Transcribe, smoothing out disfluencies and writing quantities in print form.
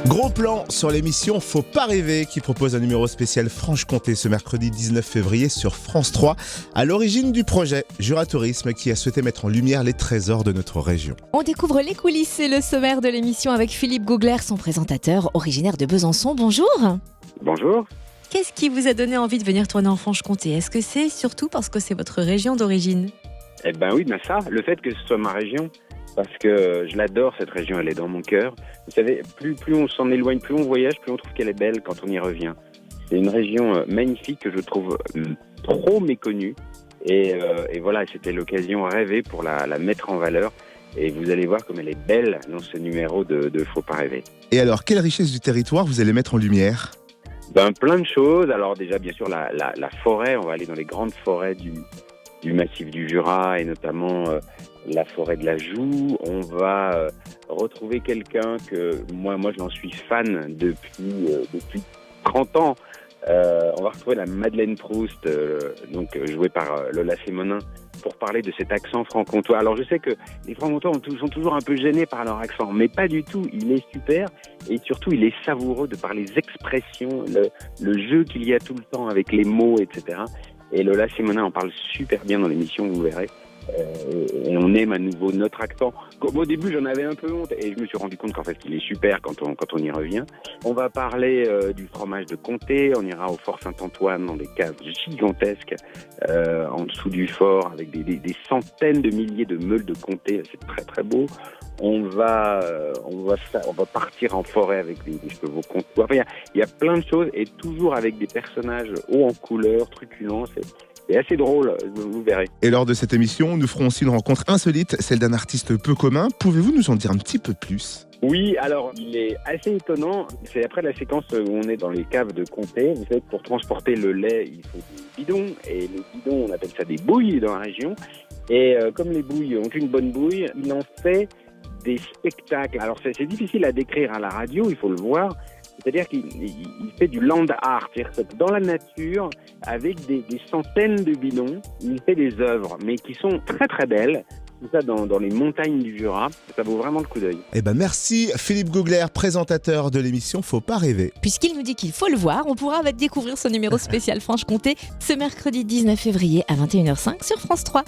Gros plan sur l'émission Faut pas rêver qui propose un numéro spécial Franche-Comté ce mercredi 19 février sur France 3. À l'origine du projet, Jura Tourisme qui a souhaité mettre en lumière les trésors de notre région. On découvre les coulisses et le sommaire de l'émission avec Philippe Googler, son présentateur, originaire de Besançon. Bonjour. Bonjour. Qu'est-ce qui vous a donné envie de venir tourner en Franche-Comté ? Est-ce que c'est surtout parce que c'est votre région d'origine ? Eh ben oui, ça, le fait que ce soit ma région, parce que je l'adore cette région, elle est dans mon cœur. Vous savez, plus on s'en éloigne, plus on voyage, plus on trouve qu'elle est belle quand on y revient. C'est une région magnifique que je trouve trop méconnue. Et voilà, c'était l'occasion rêvée pour la mettre en valeur. Et vous allez voir comme elle est belle dans ce numéro de Faut pas rêver. Et alors, quelle richesse du territoire vous allez mettre en lumière ? Plein de choses. Alors déjà, bien sûr, la forêt. On va aller dans les grandes forêts du massif du Jura et notamment la forêt de la Joux. On va retrouver quelqu'un que moi j'en suis fan depuis 30 ans. On va retrouver la Madeleine Proust, jouée par Lola Sémonin, pour parler de cet accent franc-comtois. Alors je sais que les francs-comtois sont toujours un peu gênés par leur accent, mais pas du tout. Il est super et surtout il est savoureux de par les expressions, le jeu qu'il y a tout le temps avec les mots, etc. Et Lola Sémonin en parle super bien dans l'émission, vous verrez. Et on aime à nouveau notre accent. Au début, j'en avais un peu honte et je me suis rendu compte qu'en fait, il est super quand on y revient. On va parler du fromage de Comté. On ira au Fort Saint-Antoine dans des caves gigantesques en dessous du fort avec des centaines de milliers de meules de Comté. C'est très très beau. On va partir en forêt avec des chevaux comtois. Enfin, il y a plein de choses et toujours avec des personnages hauts en couleur, truculents. C'est assez drôle, vous verrez. Et lors de cette émission, nous ferons aussi une rencontre insolite, celle d'un artiste peu commun. Pouvez-vous nous en dire un petit peu plus ? Oui, alors il est assez étonnant. C'est après la séquence où on est dans les caves de Comté. Vous savez que pour transporter le lait, il faut des bidons. Et les bidons, on appelle ça des bouilles dans la région. Et comme les bouilles ont une bonne bouille, il en fait des spectacles. Alors c'est difficile à décrire à la radio, il faut le voir. C'est-à-dire qu'il fait du land art, c'est-à-dire que dans la nature, avec des centaines de bidons, il fait des œuvres, mais qui sont très très belles. Tout ça dans les montagnes du Jura, ça vaut vraiment le coup d'œil. Merci Philippe Googler, présentateur de l'émission Faut pas rêver. Puisqu'il nous dit qu'il faut le voir, on pourra découvrir ce numéro spécial Franche-Comté ce mercredi 19 février à 21h05 sur France 3.